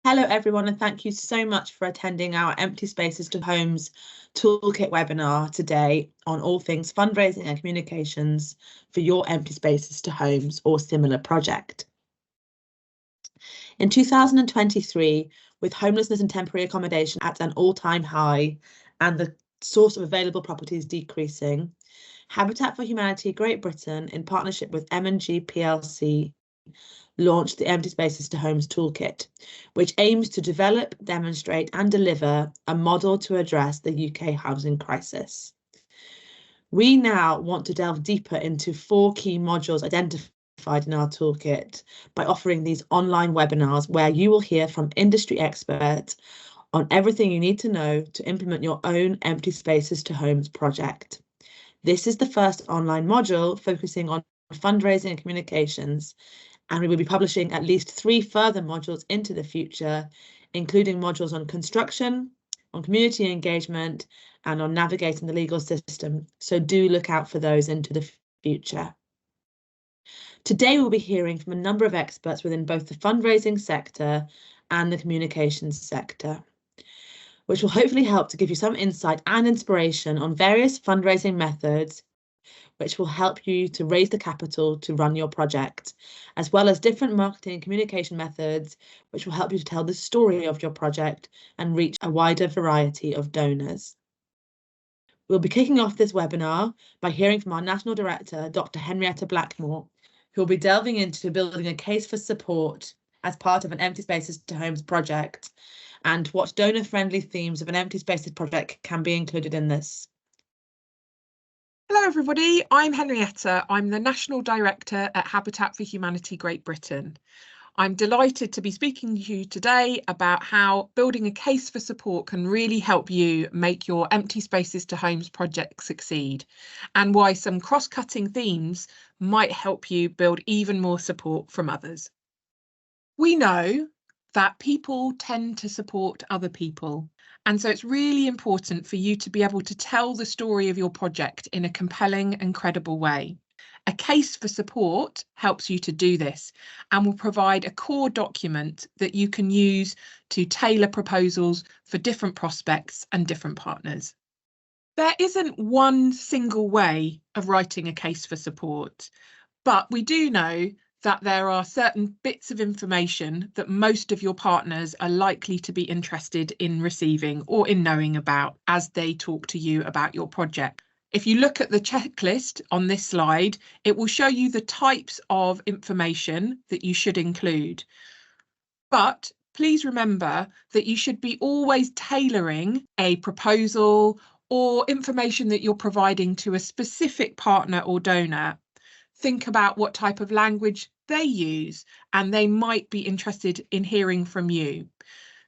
Hello everyone, and thank you so much for attending our Empty Spaces to Homes Toolkit webinar today on all things fundraising and communications for your Empty Spaces to Homes or similar project. In 2023, with homelessness and temporary accommodation at an all-time high and the source of available properties decreasing, Habitat for Humanity Great Britain, in partnership with M&G plc, launched the Empty Spaces to Homes Toolkit, which aims to develop, demonstrate and deliver a model to address the UK housing crisis. We now want to delve deeper into 4 key modules identified in our toolkit by offering these online webinars where you will hear from industry experts on everything you need to know to implement your own Empty Spaces to Homes project. This is the first online module focusing on fundraising and communications, and we will be publishing at least 3 further modules into the future, including modules on construction, on community engagement, and on navigating the legal system. So do look out for those into the future. Today, we'll be hearing from a number of experts within both the fundraising sector and the communications sector, which will hopefully help to give you some insight and inspiration on various fundraising methods which will help you to raise the capital to run your project, as well as different marketing and communication methods, which will help you to tell the story of your project and reach a wider variety of donors. We'll be kicking off this webinar by hearing from our National Director, Dr. Henrietta Blackmore, who will be delving into building a case for support as part of an Empty Spaces to Homes project and what donor-friendly themes of an Empty Spaces project can be included in this. Hello everybody, I'm Henrietta. I'm the National Director at Habitat for Humanity Great Britain. I'm delighted to be speaking to you today about how building a case for support can really help you make your Empty Spaces to Homes project succeed, and why some cross-cutting themes might help you build even more support from others. We know that people tend to support other people. And so it's really important for you to be able to tell the story of your project in a compelling and credible way. A case for support helps you to do this and will provide a core document that you can use to tailor proposals for different prospects and different partners. There isn't one single way of writing a case for support, but we do know that there are certain bits of information that most of your partners are likely to be interested in receiving or in knowing about as they talk to you about your project. If you look at the checklist on this slide, it will show you the types of information that you should include. But please remember that you should be always tailoring a proposal or information that you're providing to a specific partner or donor. Think about what type of language they use, and they might be interested in hearing from you.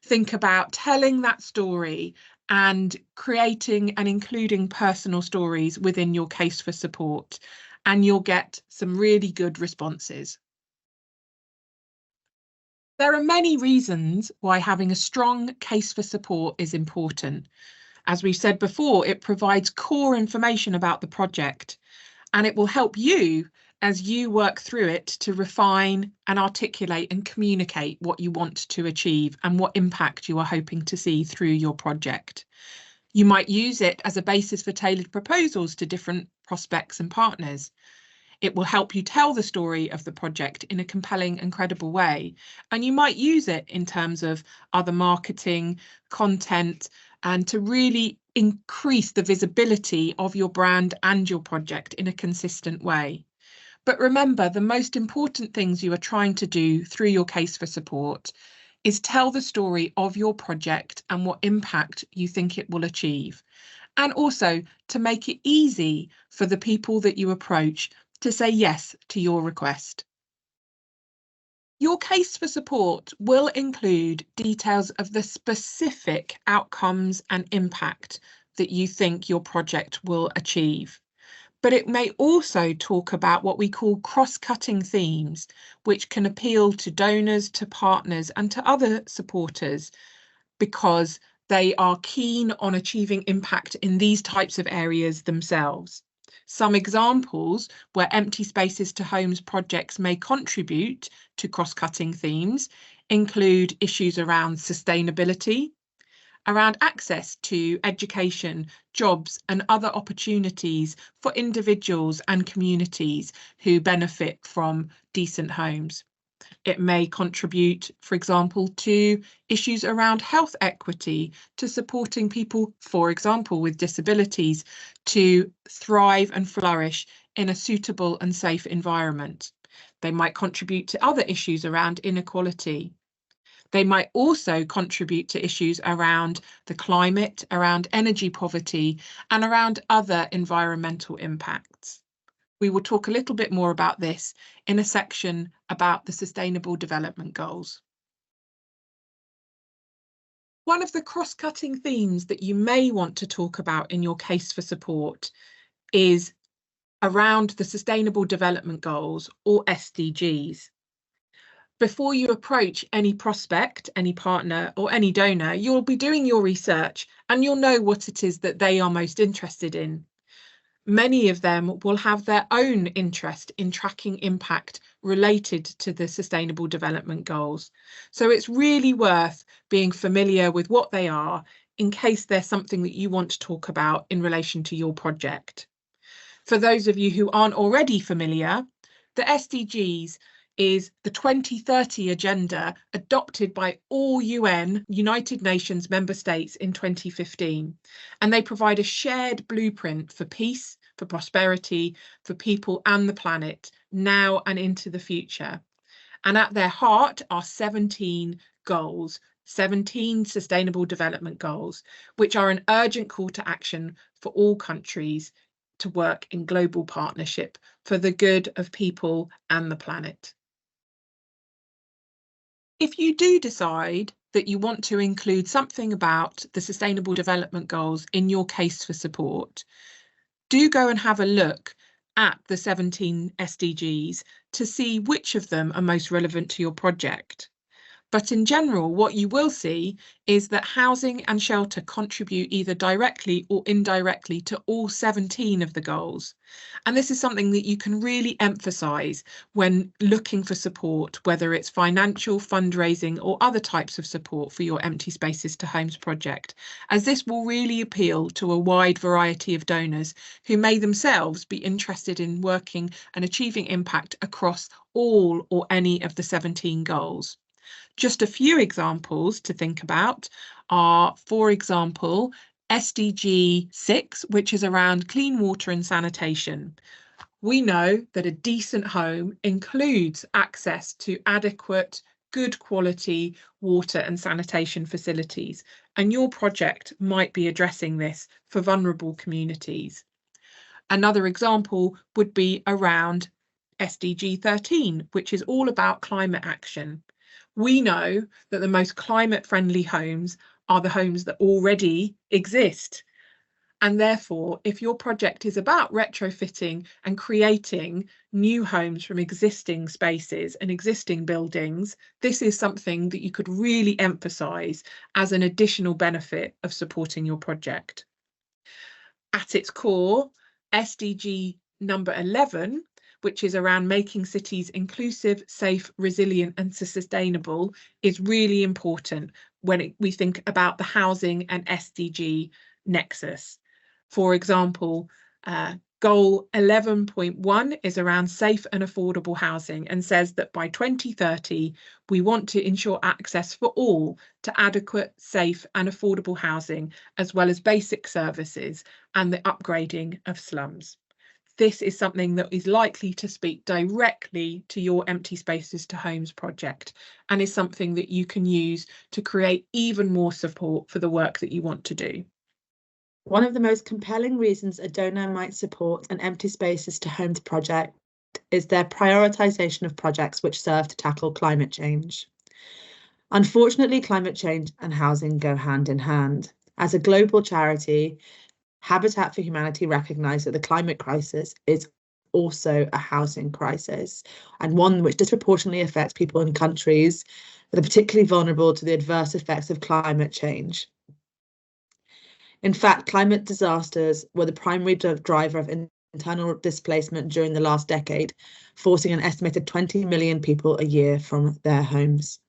Think about telling that story and creating and including personal stories within your case for support, and you'll get some really good responses. There are many reasons why having a strong case for support is important. As we've said before, it provides core information about the project, and it will help you as you work through it to refine and articulate and communicate what you want to achieve and what impact you are hoping to see through your project. You might use it as a basis for tailored proposals to different prospects and partners. It will help you tell the story of the project in a compelling and credible way. And you might use it in terms of other marketing, content, and to really increase the visibility of your brand and your project in a consistent way. But remember, the most important things you are trying to do through your case for support is tell the story of your project and what impact you think it will achieve. And also to make it easy for the people that you approach to say yes to your request. Your case for support will include details of the specific outcomes and impact that you think your project will achieve. But it may also talk about what we call cross-cutting themes, which can appeal to donors, to partners, and to other supporters because they are keen on achieving impact in these types of areas themselves. Some examples where Empty Spaces to Homes projects may contribute to cross-cutting themes include issues around sustainability, around access to education, jobs and other opportunities for individuals and communities who benefit from decent homes. It may contribute, for example, to issues around health equity, to supporting people, for example, with disabilities, to thrive and flourish in a suitable and safe environment. They might contribute to other issues around inequality. They might also contribute to issues around the climate, around energy poverty, and around other environmental impacts. We will talk a little bit more about this in a section about the Sustainable Development Goals. One of the cross-cutting themes that you may want to talk about in your case for support is around the Sustainable Development Goals, or SDGs. Before you approach any prospect, any partner or any donor, you'll be doing your research and you'll know what it is that they are most interested in. Many of them will have their own interest in tracking impact related to the Sustainable Development Goals. So it's really worth being familiar with what they are in case there's something that you want to talk about in relation to your project. For those of you who aren't already familiar, the SDGs is the 2030 agenda adopted by all UN, United Nations member states in 2015. And they provide a shared blueprint for peace, for prosperity, for people and the planet, now and into the future. And at their heart are 17 goals, 17 Sustainable Development Goals, which are an urgent call to action for all countries to work in global partnership for the good of people and the planet. If you do decide that you want to include something about the Sustainable Development Goals in your case for support, do go and have a look at the 17 SDGs to see which of them are most relevant to your project. But in general, what you will see is that housing and shelter contribute either directly or indirectly to all 17 of the goals. And this is something that you can really emphasise when looking for support, whether it's financial, fundraising or other types of support for your Empty Spaces to Homes project, as this will really appeal to a wide variety of donors who may themselves be interested in working and achieving impact across all or any of the 17 goals. Just a few examples to think about are, for example, SDG 6, which is around clean water and sanitation. We know that a decent home includes access to adequate, good quality water and sanitation facilities, and your project might be addressing this for vulnerable communities. Another example would be around SDG 13, which is all about climate action. We know that the most climate-friendly homes are the homes that already exist. And therefore, if your project is about retrofitting and creating new homes from existing spaces and existing buildings, this is something that you could really emphasise as an additional benefit of supporting your project. At its core, SDG number 11, which is around making cities inclusive, safe, resilient and sustainable, is really important when we think about the housing and SDG nexus. For example, goal 11.1 is around safe and affordable housing and says that by 2030, we want to ensure access for all to adequate, safe and affordable housing, as well as basic services and the upgrading of slums. This is something that is likely to speak directly to your Empty Spaces to Homes project and is something that you can use to create even more support for the work that you want to do. One of the most compelling reasons a donor might support an Empty Spaces to Homes project is their prioritisation of projects which serve to tackle climate change. Unfortunately, climate change and housing go hand in hand. As a global charity, Habitat for Humanity recognised that the climate crisis is also a housing crisis, and one which disproportionately affects people in countries that are particularly vulnerable to the adverse effects of climate change. In fact, climate disasters were the primary driver of internal displacement during the last decade, forcing an estimated 20 million people a year from their homes.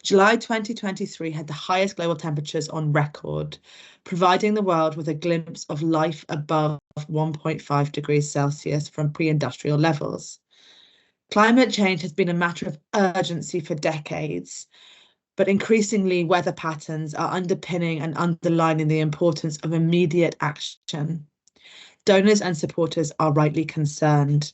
July 2023 had the highest global temperatures on record, providing the world with a glimpse of life above 1.5 degrees Celsius from pre-industrial levels. Climate change has been a matter of urgency for decades, but increasingly weather patterns are underpinning and underlining the importance of immediate action. Donors and supporters are rightly concerned.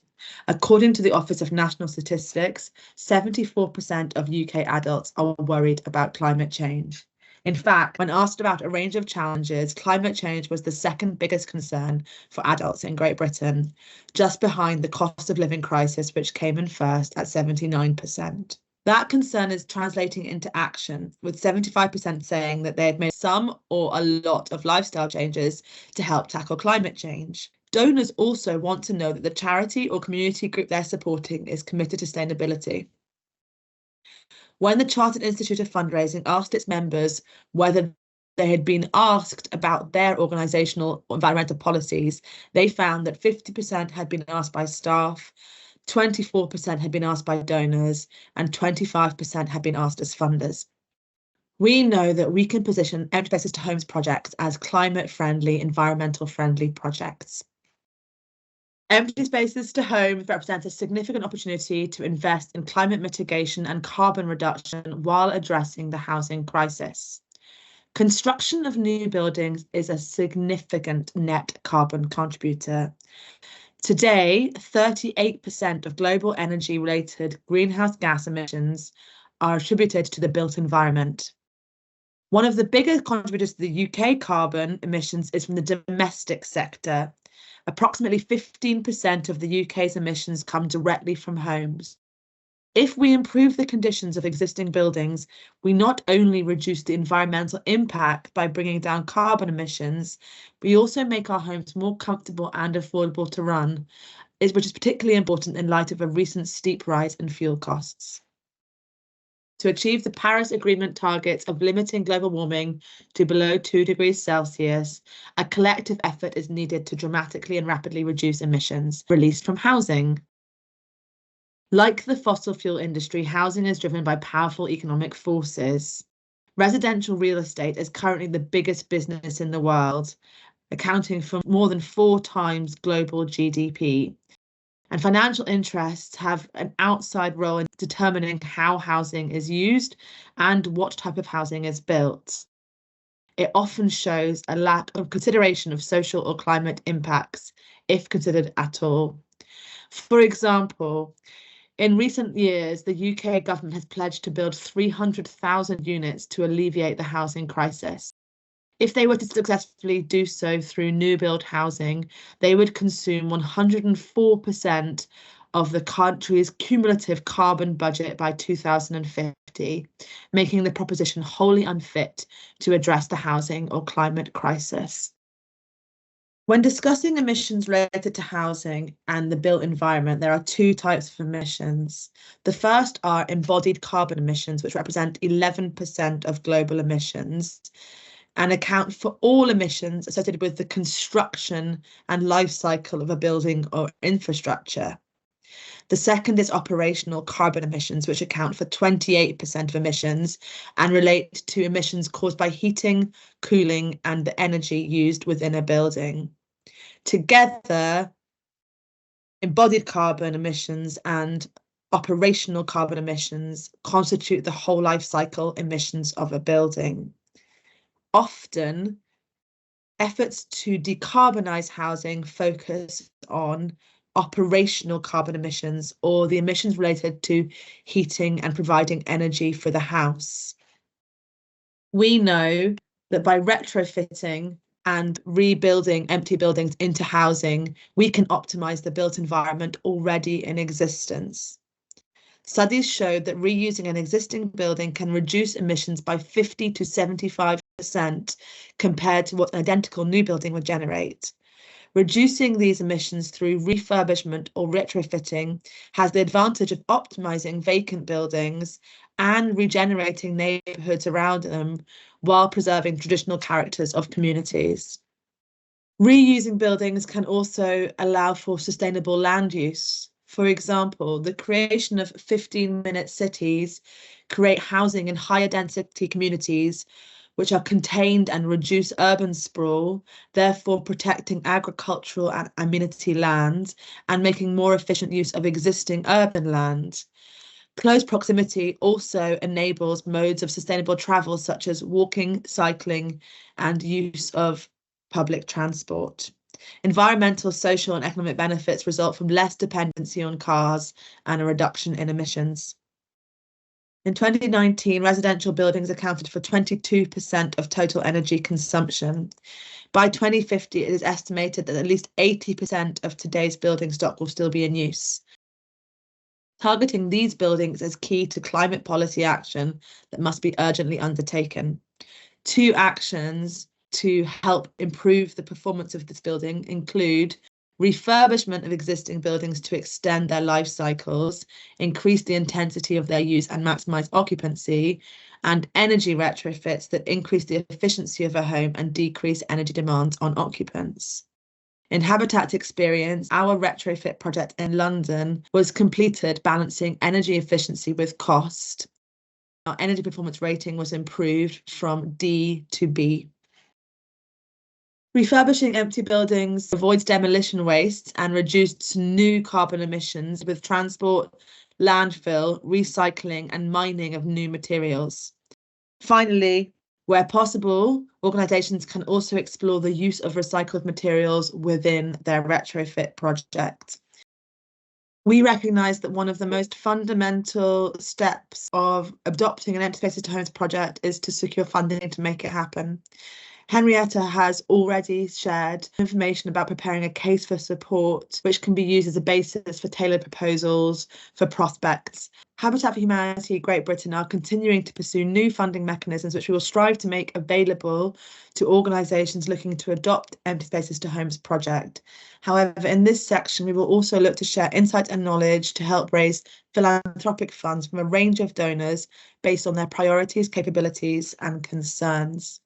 According to the Office of National Statistics, 74% of UK adults are worried about climate change. In fact, when asked about a range of challenges, climate change was the second biggest concern for adults in Great Britain, just behind the cost of living crisis, which came in first at 79%. That concern is translating into action, with 75% saying that they had made some or a lot of lifestyle changes to help tackle climate change. Donors also want to know that the charity or community group they're supporting is committed to sustainability. When the Chartered Institute of Fundraising asked its members whether they had been asked about their organisational or environmental policies, they found that 50% had been asked by staff, 24% had been asked by donors, and 25% had been asked as funders. We know that we can position Empty Spaces to Homes projects as climate-friendly, environmental-friendly projects. Empty Spaces to Homes represents a significant opportunity to invest in climate mitigation and carbon reduction while addressing the housing crisis. Construction of new buildings is a significant net carbon contributor. Today, 38% of global energy-related greenhouse gas emissions are attributed to the built environment. One of the biggest contributors to the UK carbon emissions is from the domestic sector. Approximately 15% of the UK's emissions come directly from homes. If we improve the conditions of existing buildings, we not only reduce the environmental impact by bringing down carbon emissions, we also make our homes more comfortable and affordable to run, which is particularly important in light of a recent steep rise in fuel costs. To achieve the Paris Agreement targets of limiting global warming to below 2 degrees Celsius, a collective effort is needed to dramatically and rapidly reduce emissions released from housing. Like the fossil fuel industry, housing is driven by powerful economic forces. Residential real estate is currently the biggest business in the world, accounting for more than 4 times global GDP. And financial interests have an outside role in determining how housing is used and what type of housing is built. It often shows a lack of consideration of social or climate impacts, if considered at all. For example, in recent years, the UK government has pledged to build 300,000 units to alleviate the housing crisis. If they were to successfully do so through new build housing, they would consume 104% of the country's cumulative carbon budget by 2050, making the proposition wholly unfit to address the housing or climate crisis. When discussing emissions related to housing and the built environment, there are 2 types of emissions. The first are embodied carbon emissions, which represent 11% of global emissions and account for all emissions associated with the construction and life cycle of a building or infrastructure. The second is operational carbon emissions, which account for 28% of emissions and relate to emissions caused by heating, cooling, and the energy used within a building. Together, embodied carbon emissions and operational carbon emissions constitute the whole life cycle emissions of a building. Often, efforts to decarbonise housing focus on operational carbon emissions or the emissions related to heating and providing energy for the house. We know that by retrofitting and rebuilding empty buildings into housing, we can optimise the built environment already in existence. Studies showed that reusing an existing building can reduce emissions by 50 to 75% compared to what an identical new building would generate. Reducing these emissions through refurbishment or retrofitting has the advantage of optimising vacant buildings and regenerating neighbourhoods around them while preserving traditional characters of communities. Reusing buildings can also allow for sustainable land use. For example, the creation of 15-minute cities create housing in higher density communities which are contained and reduce urban sprawl, therefore protecting agricultural and amenity land and making more efficient use of existing urban land. Close proximity also enables modes of sustainable travel such as walking, cycling, and use of public transport. Environmental, social, and economic benefits result from less dependency on cars and a reduction in emissions. In 2019, residential buildings accounted for 22% of total energy consumption. By 2050, it is estimated that at least 80% of today's building stock will still be in use. Targeting these buildings is key to climate policy action that must be urgently undertaken. 2 actions to help improve the performance of this building include refurbishment of existing buildings to extend their life cycles, increase the intensity of their use and maximize occupancy, and energy retrofits that increase the efficiency of a home and decrease energy demands on occupants. In Habitat's experience, our retrofit project in London was completed balancing energy efficiency with cost. Our energy performance rating was improved from D to B. Refurbishing empty buildings avoids demolition waste and reduces new carbon emissions with transport, landfill, recycling, and mining of new materials. Finally, where possible, organisations can also explore the use of recycled materials within their retrofit project. We recognise that one of the most fundamental steps of adopting an Empty Spaces to Homes project is to secure funding to make it happen. Henrietta has already shared information about preparing a case for support, which can be used as a basis for tailored proposals for prospects. Habitat for Humanity Great Britain are continuing to pursue new funding mechanisms, which we will strive to make available to organisations looking to adopt Empty Spaces to Homes project. However, in this section, we will also look to share insight and knowledge to help raise philanthropic funds from a range of donors based on their priorities, capabilities, and concerns.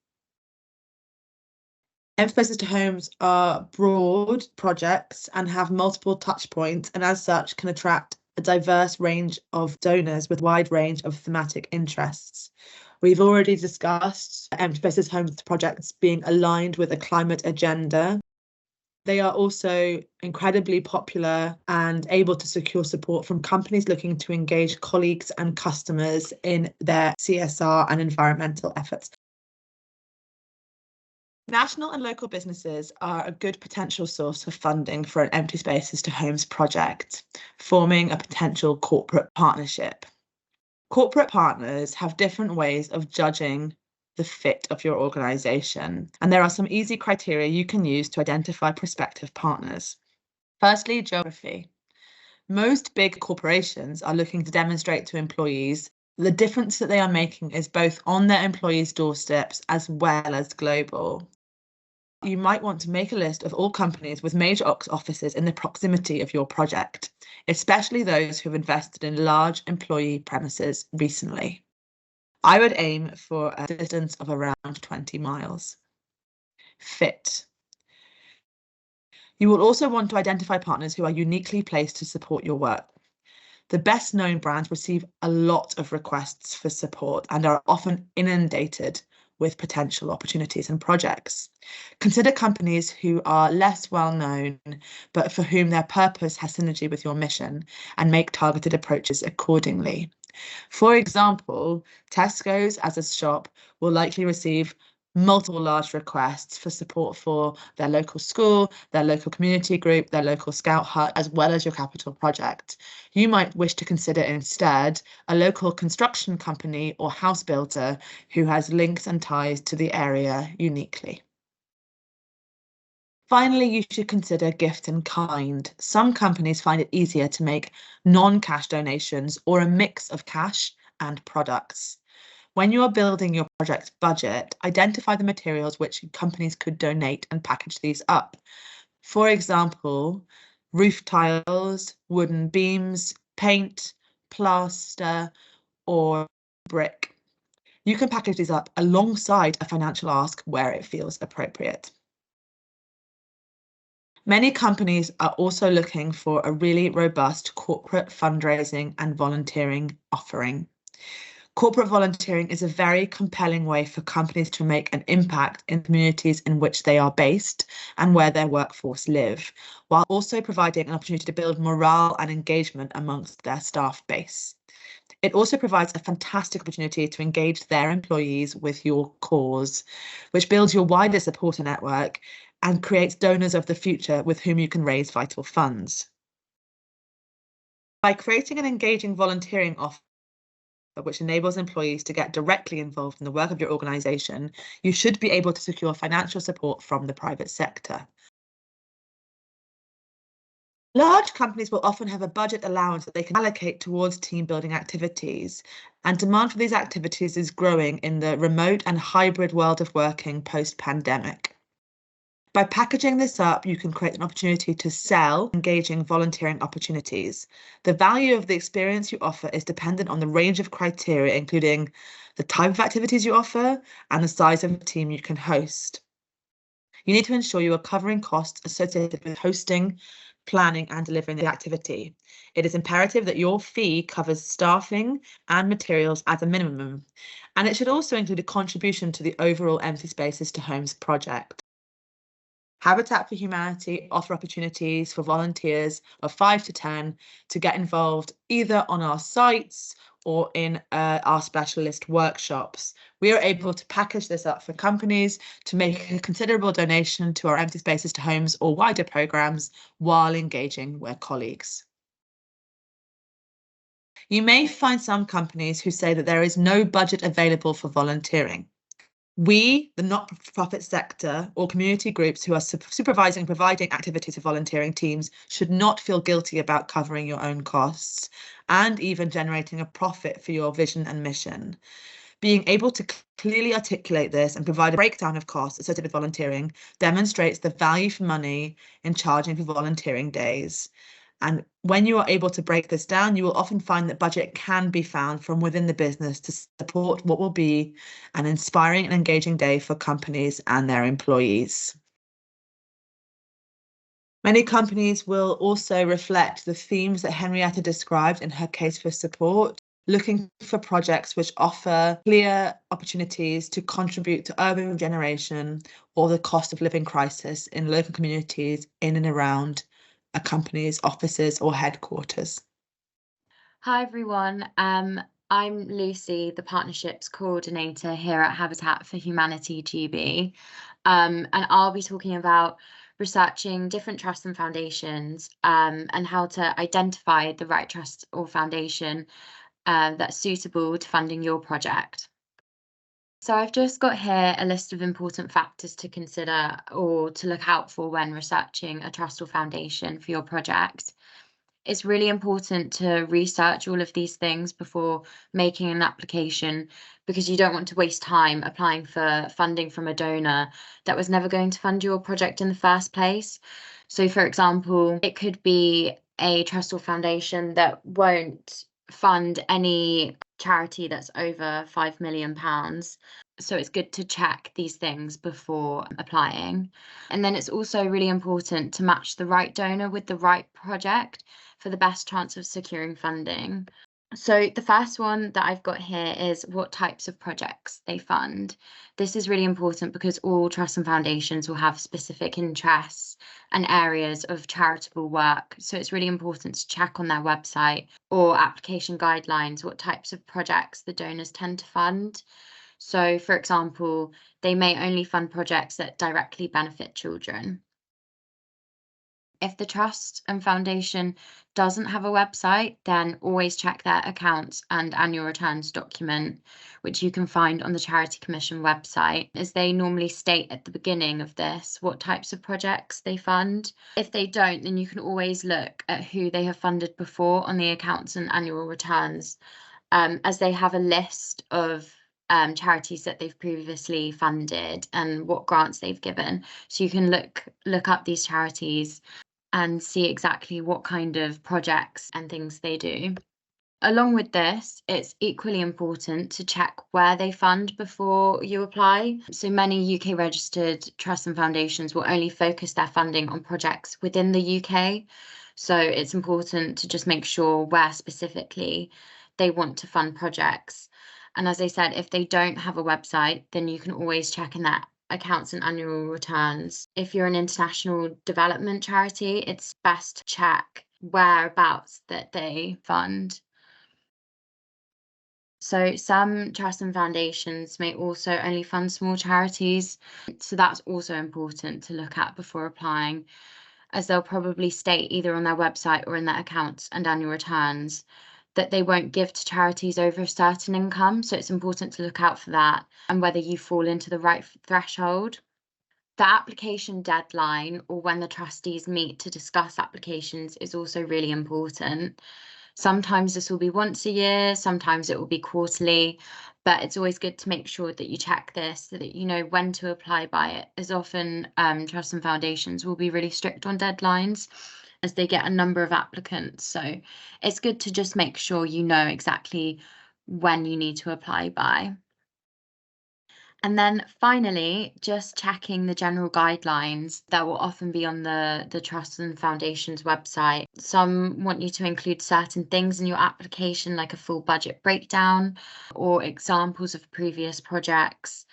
Empty Spaces to Homes are broad projects and have multiple touch points, and as such can attract a diverse range of donors with wide range of thematic interests. We've already discussed Empty Spaces to Homes projects being aligned with a climate agenda. They are also incredibly popular and able to secure support from companies looking to engage colleagues and customers in their CSR and environmental efforts. National and local businesses are a good potential source of funding for an Empty Spaces to Homes project, forming a potential corporate partnership. Corporate partners have different ways of judging the fit of your organisation, and there are some easy criteria you can use to identify prospective partners. Firstly, geography. Most big corporations are looking to demonstrate to employees the difference that they are making is both on their employees' doorsteps as well as global. You might want to make a list of all companies with major offices in the proximity of your project, especially those who have invested in large employee premises recently. I would aim for a distance of around 20 miles. Fit. You will also want to identify partners who are uniquely placed to support your work. The best known brands receive a lot of requests for support and are often inundated with potential opportunities and projects. Consider companies who are less well known, but for whom their purpose has synergy with your mission, and make targeted approaches accordingly. For example, Tesco's as a shop will likely receive multiple large requests for support for their local school, their local community group, their local scout hut, as well as your capital project. You might wish to consider instead a local construction company or house builder who has links and ties to the area uniquely. Finally, you should consider gift in kind. Some companies find it easier to make non-cash donations or a mix of cash and products. When you are building your project's budget, identify the materials which companies could donate and package these up. For example, roof tiles, wooden beams, paint, plaster, or brick. You can package these up alongside a financial ask where it feels appropriate. Many companies are also looking for a really robust corporate fundraising and volunteering offering. Corporate volunteering is a very compelling way for companies to make an impact in communities in which they are based and where their workforce live, while also providing an opportunity to build morale and engagement amongst their staff base. It also provides a fantastic opportunity to engage their employees with your cause, which builds your wider supporter network and creates donors of the future with whom you can raise vital funds. By creating an engaging volunteering offer, which enables employees to get directly involved in the work of your organisation, you should be able to secure financial support from the private sector. Large companies will often have a budget allowance that they can allocate towards team building activities, and demand for these activities is growing in the remote and hybrid world of working post-pandemic. By packaging this up, you can create an opportunity to sell engaging volunteering opportunities. The value of the experience you offer is dependent on the range of criteria, including the type of activities you offer and the size of the team you can host. You need to ensure you are covering costs associated with hosting, planning and delivering the activity. It is imperative that your fee covers staffing and materials as a minimum, and it should also include a contribution to the overall Empty Spaces to Homes project. Habitat for Humanity offer opportunities for volunteers of 5 to 10 to get involved either on our sites or in our specialist workshops. We are able to package this up for companies to make a considerable donation to our Empty Spaces to Homes or wider programmes while engaging with colleagues. You may find some companies who say that there is no budget available for volunteering. We, the not-for-profit sector or community groups who are supervising and providing activities for volunteering teams, should not feel guilty about covering your own costs and even generating a profit for your vision and mission. Being able to clearly articulate this and provide a breakdown of costs associated with volunteering demonstrates the value for money in charging for volunteering days. And when you are able to break this down, you will often find that budget can be found from within the business to support what will be an inspiring and engaging day for companies and their employees. Many companies will also reflect the themes that Henrietta described in her case for support, looking for projects which offer clear opportunities to contribute to urban regeneration or the cost of living crisis in local communities in and around a company's offices or headquarters. Hi everyone, I'm Lucy, the Partnerships Coordinator here at Habitat for Humanity GB, and I'll be talking about researching different trusts and foundations and how to identify the right trust or foundation that's suitable to funding your project. So I've just got here a list of important factors to consider or to look out for when researching a trust or foundation for your project. It's really important to research all of these things before making an application, because you don't want to waste time applying for funding from a donor that was never going to fund your project in the first place. So for example, it could be a trust or foundation that won't fund any charity that's over £5 million. So it's good to check these things before applying. And then it's also really important to match the right donor with the right project for the best chance of securing funding. So the first one that I've got here is what types of projects they fund. This is really important because all trusts and foundations will have specific interests and areas of charitable work. So it's really important to check on their website or application guidelines what types of projects the donors tend to fund. So, for example, they may only fund projects that directly benefit children. If the trust and foundation doesn't have a website, then always check their accounts and annual returns document, which you can find on the Charity Commission website, as they normally state at the beginning of this what types of projects they fund. If they don't, then you can always look at who they have funded before on the accounts and annual returns, as they have a list of charities that they've previously funded and what grants they've given. So you can look up these charities and see exactly what kind of projects and things they do. Along with this, it's equally important to check where they fund before you apply. So many UK registered trusts and foundations will only focus their funding on projects within the UK. So it's important to just make sure where specifically they want to fund projects. And as I said, if they don't have a website, then you can always check in their accounts and annual returns. If you're an international development charity, it's best to check whereabouts that they fund. So some trusts and foundations may also only fund small charities. So that's also important to look at before applying, as they'll probably state either on their website or in their accounts and annual returns that they won't give to charities over a certain income. So it's important to look out for that and whether you fall into the right threshold. The application deadline, or when the trustees meet to discuss applications, is also really important. Sometimes this will be once a year, sometimes it will be quarterly, but it's always good to make sure that you check this so that you know when to apply by it, as often trusts and foundations will be really strict on deadlines as they get a number of applicants. So it's good to just make sure you know exactly when you need to apply by. And then finally, just checking the general guidelines that will often be on the Trust and Foundations website. Some want you to include certain things in your application, like a full budget breakdown or examples of previous projects.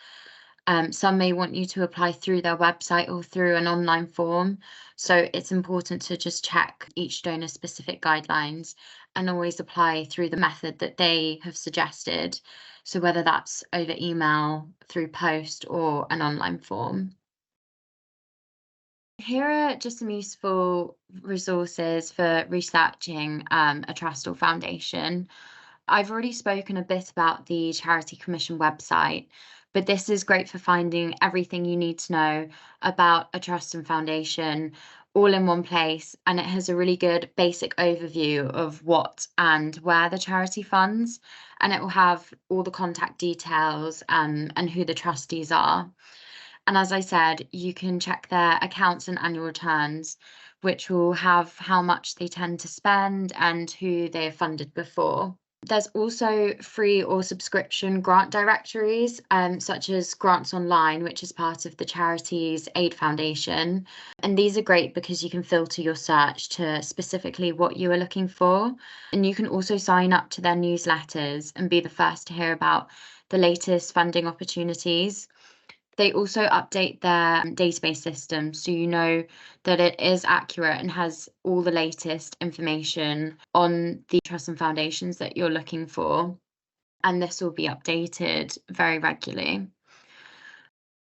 Some may want you to apply through their website or through an online form. So it's important to just check each donor's specific guidelines and always apply through the method that they have suggested. So whether that's over email, through post, or an online form. Here are just some useful resources for researching a trust or foundation. I've already spoken a bit about the Charity Commission website, but this is great for finding everything you need to know about a trust and foundation all in one place, and it has a really good basic overview of what and where the charity funds, and it will have all the contact details and who the trustees are. And as I said, you can check their accounts and annual returns, which will have how much they tend to spend and who they have funded before. There's also free or subscription grant directories, such as Grants Online, which is part of the Charities Aid Foundation. And these are great because you can filter your search to specifically what you are looking for. And you can also sign up to their newsletters and be the first to hear about the latest funding opportunities. They also update their database system, so you know that it is accurate and has all the latest information on the trusts and foundations that you're looking for. And this will be updated very regularly.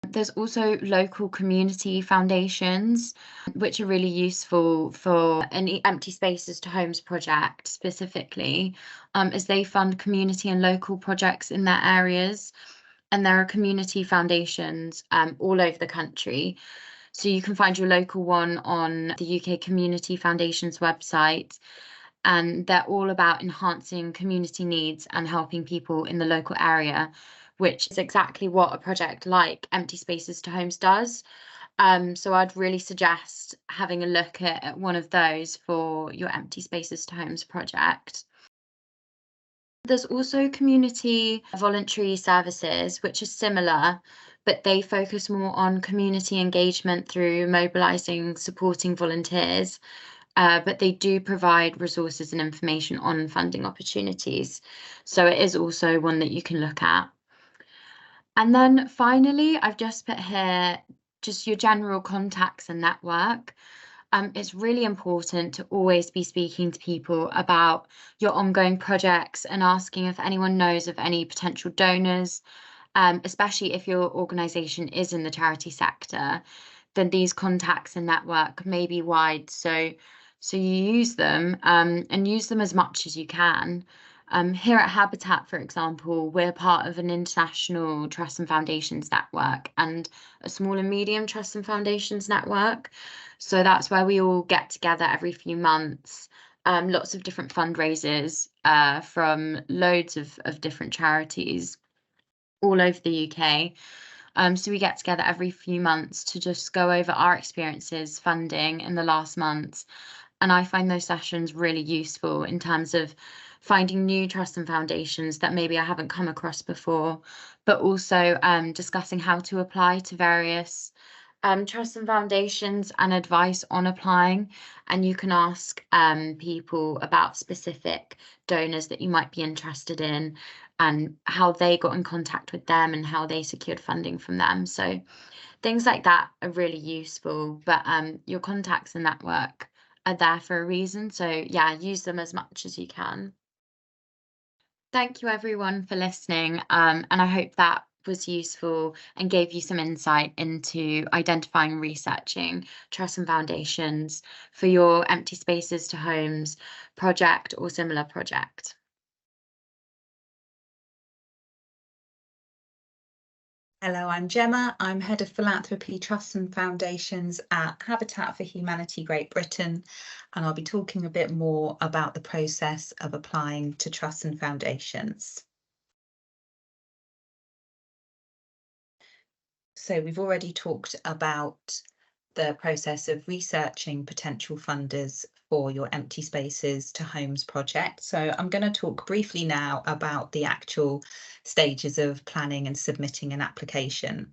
There's also local community foundations, which are really useful for an Empty Spaces to Homes project specifically, as they fund community and local projects in their areas. And there are community foundations all over the country. So you can find your local one on the UK Community Foundations website. And they're all about enhancing community needs and helping people in the local area, which is exactly what a project like Empty Spaces to Homes does. So I'd really suggest having a look at one of those for your Empty Spaces to Homes project. There's also community voluntary services, which are similar, but they focus more on community engagement through mobilising, supporting volunteers. But they do provide resources and information on funding opportunities. So it is also one that you can look at. And then finally, I've just put here just your general contacts and network. It's really important to always be speaking to people about your ongoing projects and asking if anyone knows of any potential donors, especially if your organisation is in the charity sector. Then these contacts and network may be wide, so you use them and use them as much as you can. Here at Habitat, for example, we're part of an international trust and foundations network and a small and medium trust and foundations network. So that's where we all get together every few months. Lots of different fundraisers from loads of different charities all over the UK. So we get together every few months to just go over our experiences funding in the last months And I find those sessions really useful in terms of finding new trusts and foundations that maybe I haven't come across before, but also discussing how to apply to various trusts and foundations and advice on applying. And you can ask people about specific donors that you might be interested in and how they got in contact with them and how they secured funding from them. So things like that are really useful, but your contacts and network are there for a reason. So yeah, use them as much as you can. Thank you everyone for listening. And I hope that was useful and gave you some insight into identifying and researching trusts and foundations for your Empty Spaces to Homes project or similar project. Hello, I'm Gemma. I'm Head of Philanthropy, Trusts and Foundations at Habitat for Humanity Great Britain, and I'll be talking a bit more about the process of applying to trusts and foundations. So we've already talked about the process of researching potential funders for your Empty Spaces to Homes project. So I'm going to talk briefly now about the actual stages of planning and submitting an application.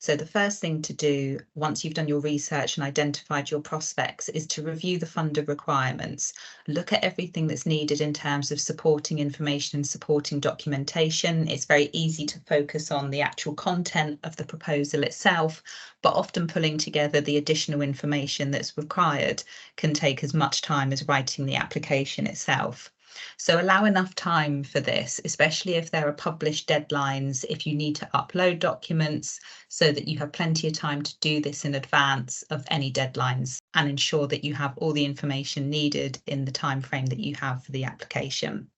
So the first thing to do once you've done your research and identified your prospects is to review the funder requirements. Look at everything that's needed in terms of supporting information and supporting documentation. It's very easy to focus on the actual content of the proposal itself, but often pulling together the additional information that's required can take as much time as writing the application itself. So allow enough time for this, especially if there are published deadlines, if you need to upload documents, so that you have plenty of time to do this in advance of any deadlines and ensure that you have all the information needed in the time frame that you have for the application.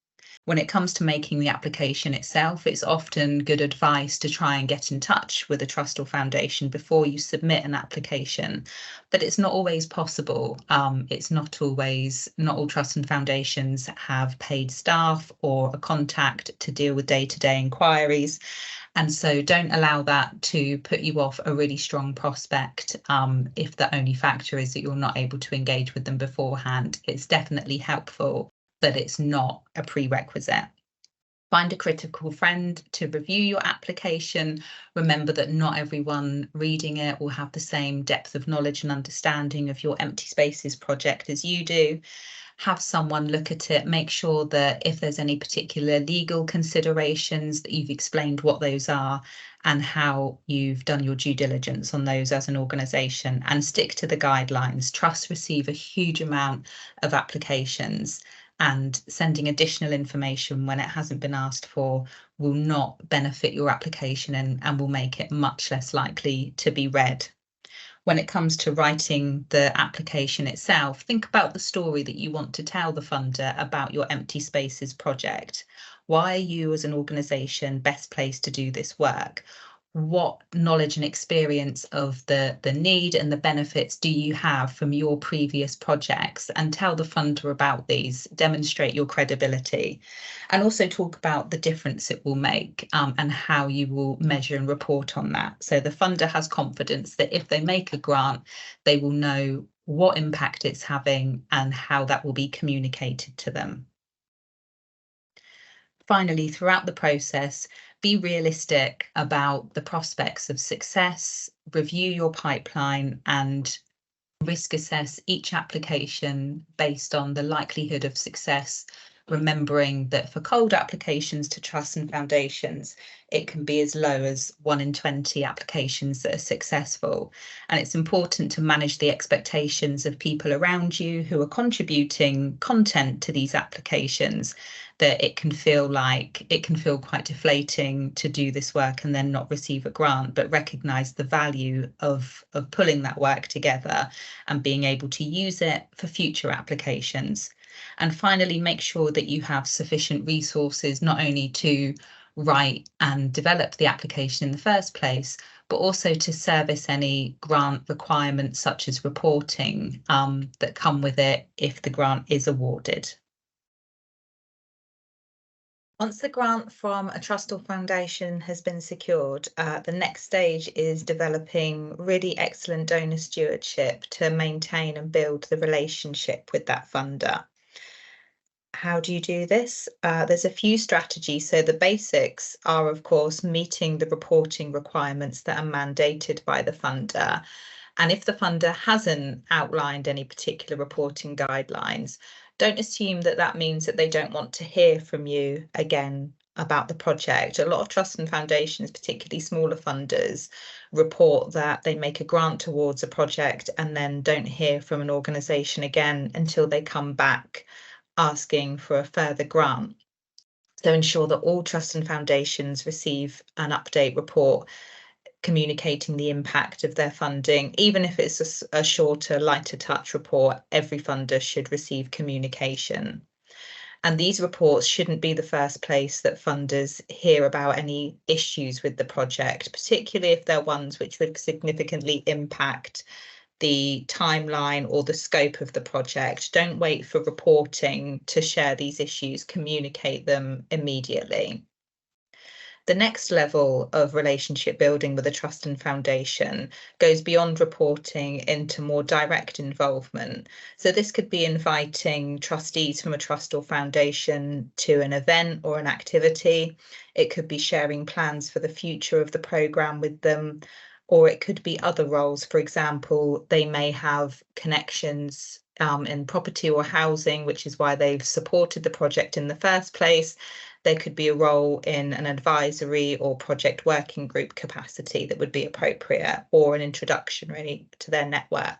When it comes to making the application itself, it's often good advice to try and get in touch with a trust or foundation before you submit an application, but it's not always possible. Not all trusts and foundations have paid staff or a contact to deal with day-to-day inquiries. And so don't allow that to put you off a really strong prospect if the only factor is that you're not able to engage with them beforehand. It's definitely helpful, but it's not a prerequisite. Find a critical friend to review your application. Remember that not everyone reading it will have the same depth of knowledge and understanding of your Empty Spaces project as you do. Have someone look at it, make sure that if there's any particular legal considerations that you've explained what those are and how you've done your due diligence on those as an organisation, and stick to the guidelines. Trusts receive a huge amount of applications, and sending additional information when it hasn't been asked for will not benefit your application and will make it much less likely to be read. When it comes to writing the application itself, think about the story that you want to tell the funder about your Empty Spaces project. Why are you as an organisation best placed to do this work? What knowledge and experience of the need and the benefits do you have from your previous projects? And tell the funder about these, demonstrate your credibility, and also talk about the difference it will make and how you will measure and report on that. So the funder has confidence that if they make a grant, they will know what impact it's having and how that will be communicated to them. Finally, throughout the process, be realistic about the prospects of success, review your pipeline and risk assess each application based on the likelihood of success, remembering that for cold applications to trusts and foundations, it can be as low as 1 in 20 applications that are successful. And it's important to manage the expectations of people around you who are contributing content to these applications, that it can feel quite deflating to do this work and then not receive a grant, but recognise the value of pulling that work together and being able to use it for future applications. And finally, make sure that you have sufficient resources, not only to write and develop the application in the first place, but also to service any grant requirements such as reporting that come with it if the grant is awarded. Once the grant from a trust or foundation has been secured, the next stage is developing really excellent donor stewardship to maintain and build the relationship with that funder. How do you do this? There's a few strategies. So the basics are, of course, meeting the reporting requirements that are mandated by the funder. And if the funder hasn't outlined any particular reporting guidelines, don't assume that that means that they don't want to hear from you again about the project. A lot of trusts and foundations, particularly smaller funders, report that they make a grant towards a project and then don't hear from an organisation again until they come back asking for a further grant. So ensure that all trusts and foundations receive an update report communicating the impact of their funding. Even if it's a shorter, lighter touch report, every funder should receive communication. And these reports shouldn't be the first place that funders hear about any issues with the project, particularly if they're ones which would significantly impact the timeline or the scope of the project. Don't wait for reporting to share these issues, communicate them immediately. The next level of relationship building with a trust and foundation goes beyond reporting into more direct involvement. So this could be inviting trustees from a trust or foundation to an event or an activity. It could be sharing plans for the future of the programme with them, or it could be other roles. For example, they may have connections in property or housing, which is why they've supported the project in the first place. There could be a role in an advisory or project working group capacity that would be appropriate, or an introduction really to their network.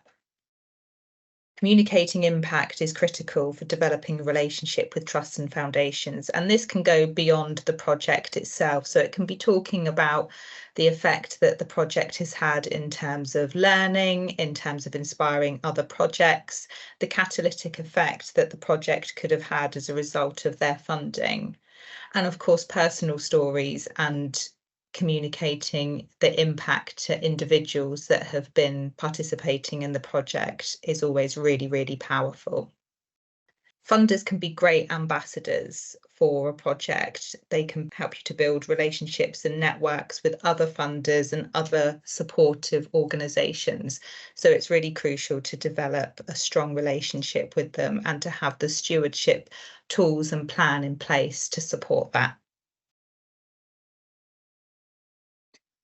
Communicating impact is critical for developing a relationship with trusts and foundations, and this can go beyond the project itself. So it can be talking about the effect that the project has had in terms of learning, in terms of inspiring other projects, the catalytic effect that the project could have had as a result of their funding, and of course personal stories and communicating the impact to individuals that have been participating in the project is always really, really powerful. Funders can be great ambassadors for a project. They can help you to build relationships and networks with other funders and other supportive organisations. So it's really crucial to develop a strong relationship with them and to have the stewardship tools and plan in place to support that.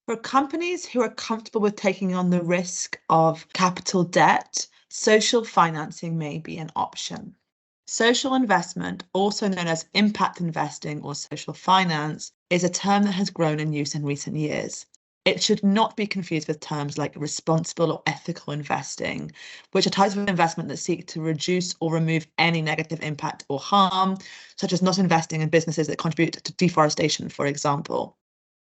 For companies who are comfortable with taking on the risk of capital debt, social financing may be an option. Social investment, also known as impact investing or social finance, is a term that has grown in use in recent years. It should not be confused with terms like responsible or ethical investing, which are types of investment that seek to reduce or remove any negative impact or harm, such as not investing in businesses that contribute to deforestation, for example.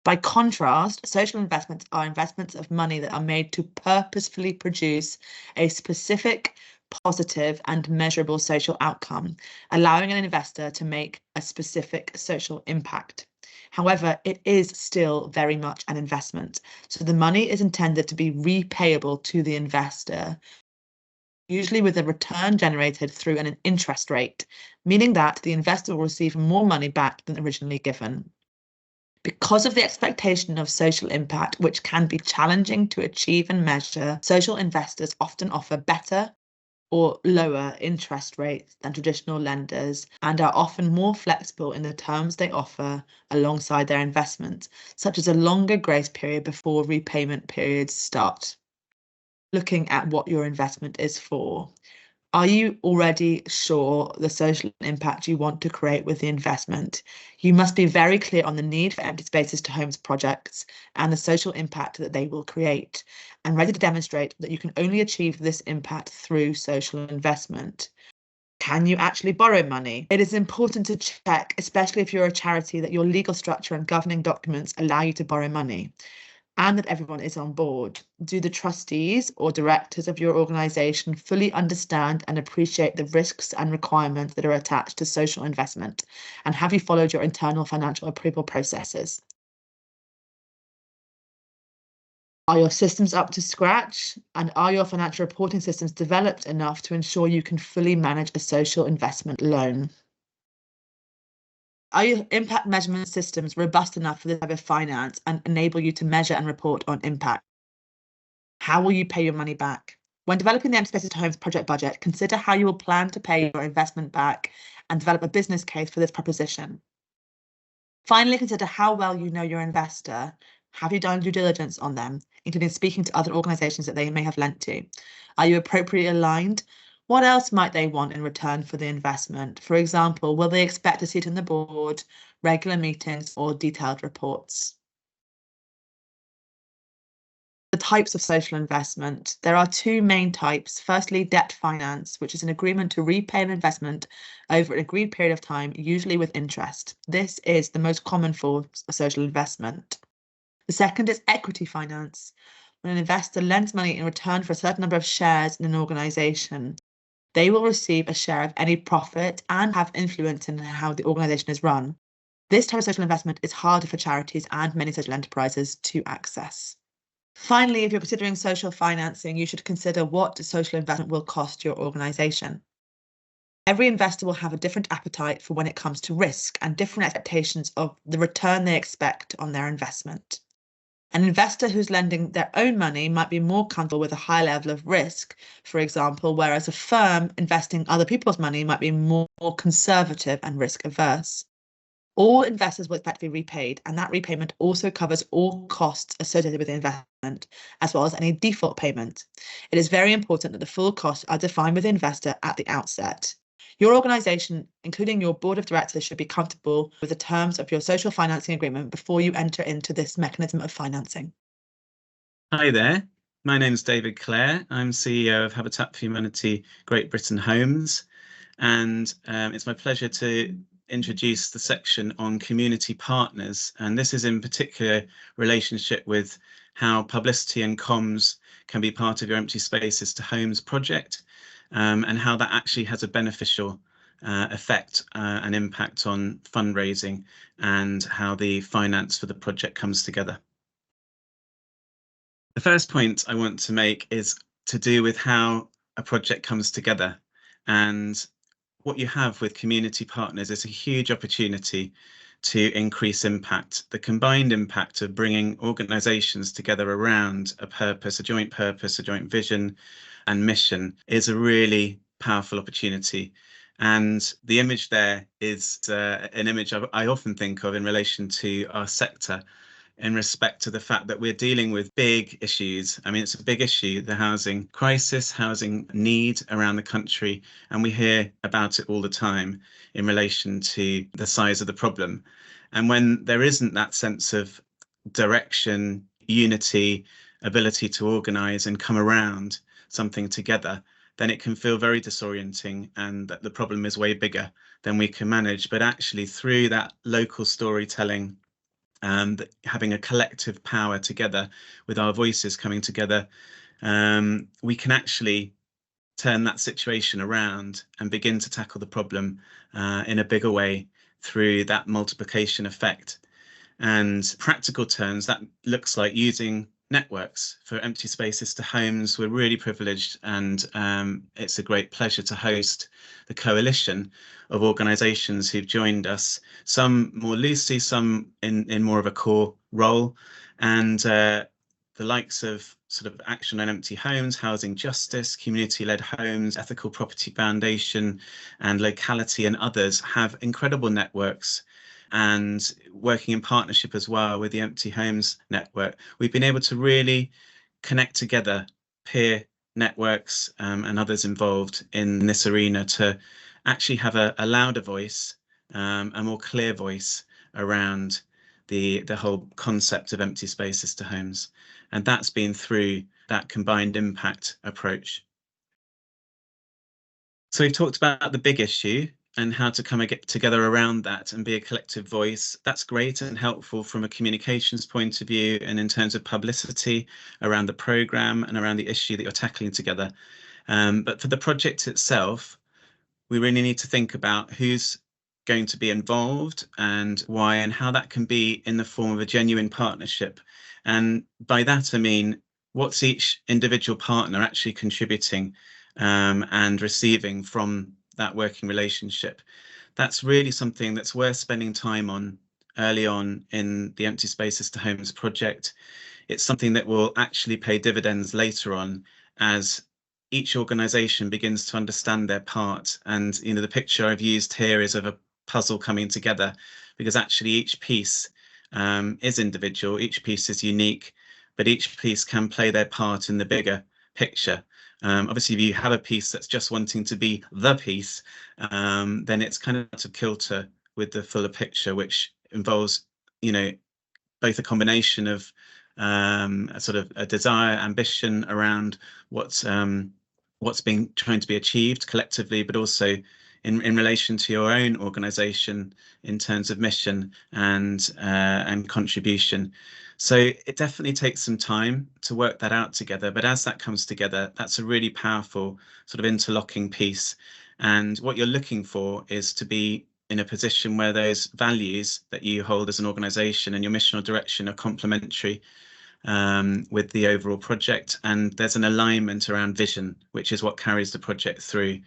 By contrast, social investments are investments of money that are made to purposefully produce a specific, positive and measurable social outcome, allowing an investor to make a specific social impact. However, it is still very much an investment, so the money is intended to be repayable to the investor, usually with a return generated through an interest rate, meaning that the investor will receive more money back than originally given. Because of the expectation of social impact, which can be challenging to achieve and measure, social investors often offer better or lower interest rates than traditional lenders and are often more flexible in the terms they offer alongside their investment, such as a longer grace period before repayment periods start. Looking at what your investment is for. Are you already sure the social impact you want to create with the investment? You must be very clear on the need for empty spaces to homes projects and the social impact that they will create, and ready to demonstrate that you can only achieve this impact through social investment. Can you actually borrow money? It is important to check, especially if you're a charity, that your legal structure and governing documents allow you to borrow money, and that everyone is on board. Do the trustees or directors of your organisation fully understand and appreciate the risks and requirements that are attached to social investment? And have you followed your internal financial approval processes? Are your systems up to scratch? And are your financial reporting systems developed enough to ensure you can fully manage a social investment loan? Are your impact measurement systems robust enough for this type of finance and enable you to measure and report on impact? How will you pay your money back? When developing the Empty Spaces to Homes project budget, consider how you will plan to pay your investment back and develop a business case for this proposition. Finally, consider how well you know your investor. Have you done due diligence on them, including speaking to other organisations that they may have lent to? Are you appropriately aligned? What else might they want in return for the investment? For example, will they expect a seat on the board, regular meetings, or detailed reports? The types of social investment. There are two main types. Firstly, debt finance, which is an agreement to repay an investment over an agreed period of time, usually with interest. This is the most common form of social investment. The second is equity finance, when an investor lends money in return for a certain number of shares in an organisation. They will receive a share of any profit and have influence in how the organisation is run. This type of social investment is harder for charities and many social enterprises to access. Finally, if you're considering social financing, you should consider what social investment will cost your organisation. Every investor will have a different appetite for when it comes to risk and different expectations of the return they expect on their investment. An investor who's lending their own money might be more comfortable with a high level of risk, for example, whereas a firm investing other people's money might be more conservative and risk averse. All investors will expect to be repaid, and that repayment also covers all costs associated with the investment, as well as any default payment. It is very important that the full costs are defined with the investor at the outset. Your organisation, including your board of directors, should be comfortable with the terms of your social financing agreement before you enter into this mechanism of financing. Hi there, my name is David Clare. I'm CEO of Habitat for Humanity Great Britain Homes, and it's my pleasure to introduce the section on community partners, and this is in particular relationship with how publicity and comms can be part of your Empty Spaces to Homes project, and how that actually has a beneficial effect and impact on fundraising and how the finance for the project comes together. The first point I want to make is to do with how a project comes together, and what you have with community partners is a huge opportunity to increase impact. The combined impact of bringing organisations together around a purpose, a joint vision and mission is a really powerful opportunity. And the image there is an image I often think of in relation to our sector, in respect to the fact that we're dealing with big issues. I mean, it's a big issue, the housing crisis, housing need around the country, and we hear about it all the time in relation to the size of the problem. And when there isn't that sense of direction, unity, ability to organise and come around something together, then it can feel very disorienting and that the problem is way bigger than we can manage. But actually, through that local storytelling, and having a collective power together with our voices coming together, we can actually turn that situation around and begin to tackle the problem in a bigger way through that multiplication effect. And practical terms, that looks like using networks for Empty Spaces to Homes. We're really privileged, and it's a great pleasure to host the coalition of organisations who've joined us, some more loosely, some in more of a core role, and the likes of sort of Action on Empty Homes, Housing Justice, Community-Led Homes, Ethical Property Foundation, and Locality and others have incredible networks. And working in partnership as well with the Empty Homes Network, we've been able to really connect together peer networks and others involved in this arena to actually have a louder voice, a more clear voice around the whole concept of Empty Spaces to Homes. And that's been through that combined impact approach. So we've talked about the big issue and how to come and get together around that and be a collective voice. That's great and helpful from a communications point of view and in terms of publicity around the programme and around the issue that you're tackling together. But for the project itself, we really need to think about who's going to be involved and why, and how that can be in the form of a genuine partnership. And by that, I mean, what's each individual partner actually contributing and receiving from that working relationship. that's really something that's worth spending time on early on in the Empty Spaces to Homes project. It's something that will actually pay dividends later on as each organisation begins to understand their part. And you know, the picture I've used here is of a puzzle coming together, because actually each piece is individual, each piece is unique, but each piece can play their part in the bigger picture. Obviously, if you have a piece that's just wanting to be the piece, then it's kind of out of kilter with the fuller picture, which involves, you know, both a combination of a sort of a desire, ambition around what's being trying to be achieved collectively, but also in relation to your own organisation in terms of mission and contribution. So it definitely takes some time to work that out together. But as that comes together, that's a really powerful sort of interlocking piece. And what you're looking for is to be in a position where those values that you hold as an organisation and your mission or direction are complementary with the overall project, and there's an alignment around vision, which is what carries the project through.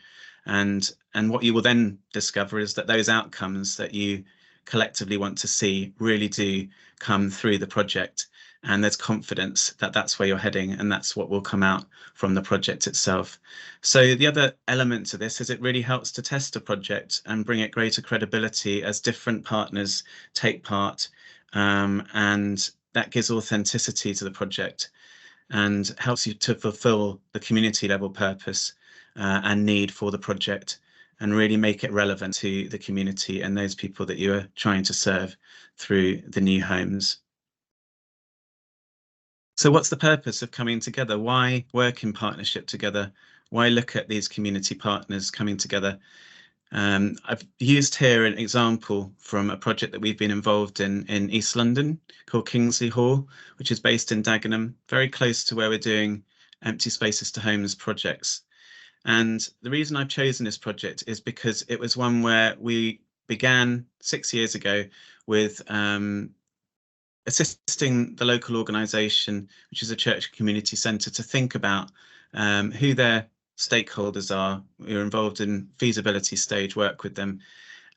And what you will then discover is that those outcomes that you collectively want to see really do come through the project, and there's confidence that that's where you're heading, and that's what will come out from the project itself. So the other element to this is it really helps to test a project and bring it greater credibility as different partners take part, and that gives authenticity to the project and helps you to fulfill the community level purpose and need for the project, and really make it relevant to the community and those people that you are trying to serve through the new homes. So what's the purpose of coming together? Why work in partnership together? Why look at these community partners coming together? I've used here an example from a project that we've been involved in East London called Kingsley Hall, which is based in Dagenham, very close to where we're doing Empty Spaces to Homes projects. And the reason I've chosen this project is because it was one where we began 6 years ago with assisting the local organisation, which is a church community centre, to think about who their stakeholders are. We were involved in feasibility stage work with them,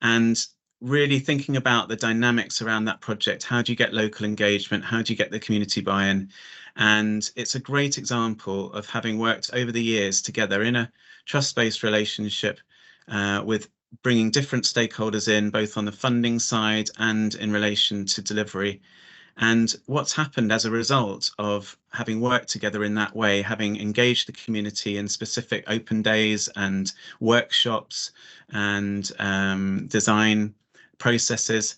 and really thinking about the dynamics around that project. How do you get local engagement? How do you get the community buy-in? And it's a great example of having worked over the years together in a trust-based relationship with bringing different stakeholders in, both on the funding side and in relation to delivery. And what's happened as a result of having worked together in that way, having engaged the community in specific open days and workshops and design processes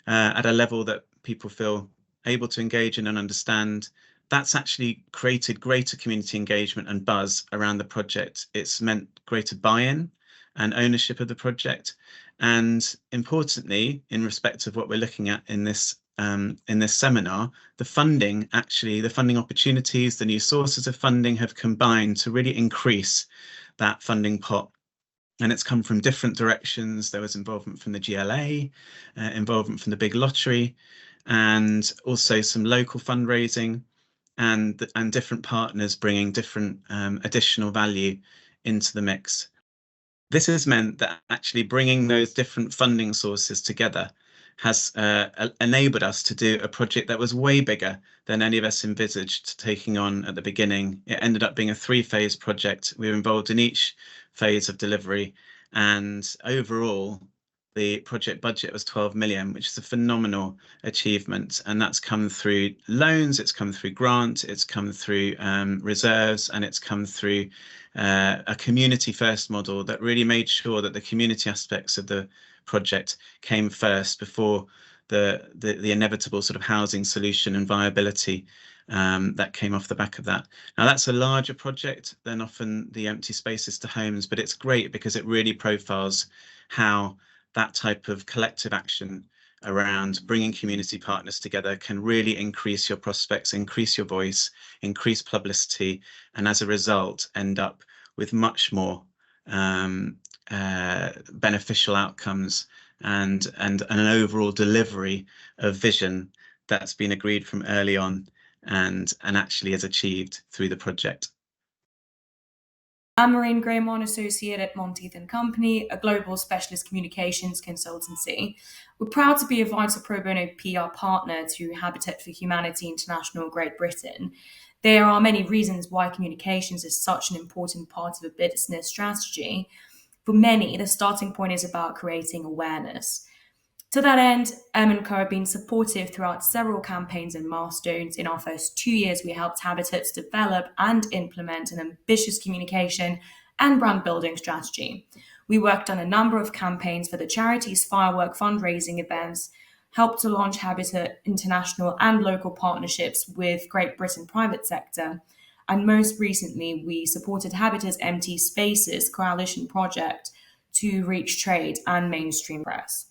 at a level that people feel able to engage in and understand, that's actually created greater community engagement and buzz around the project. It's meant greater buy-in and ownership of the project. And importantly, in respect of what we're looking at in this seminar, the funding opportunities, the new sources of funding have combined to really increase that funding pot. And it's come from different directions. There was involvement from the GLA, involvement from the big lottery, and also some local fundraising, and different partners bringing different additional value into the mix. This has meant that actually bringing those different funding sources together has enabled us to do a project that was way bigger than any of us envisaged taking on at the beginning. It ended up being a 3-phase project. We were involved in each phase of delivery, and overall the project budget was 12 million, which is a phenomenal achievement. And that's come through loans, it's come through grant, it's come through reserves, and it's come through a community first model that really made sure that the community aspects of the project came first before the inevitable sort of housing solution and viability that came off the back of that. Now that's a larger project than often the Empty Spaces to Homes, but it's great because it really profiles how that type of collective action around bringing community partners together can really increase your prospects, increase your voice, increase publicity, and as a result end up with much more beneficial outcomes and an overall delivery of vision that's been agreed from early on and actually is achieved through the project. I'm Maureen Graymon, associate at Monteith & Company, a global specialist communications consultancy. We're proud to be a vital pro bono PR partner to Habitat for Humanity International Great Britain. There are many reasons why communications is such an important part of a business strategy. For many, the starting point is about creating awareness. To that end, M&Co have been supportive throughout several campaigns and milestones. In our first 2 years, we helped Habitats develop and implement an ambitious communication and brand building strategy. We worked on a number of campaigns for the charities, firework fundraising events, helped to launch Habitat international and local partnerships with Great Britain private sector, and most recently, we supported Habitat's Empty Spaces coalition project to reach trade and mainstream press.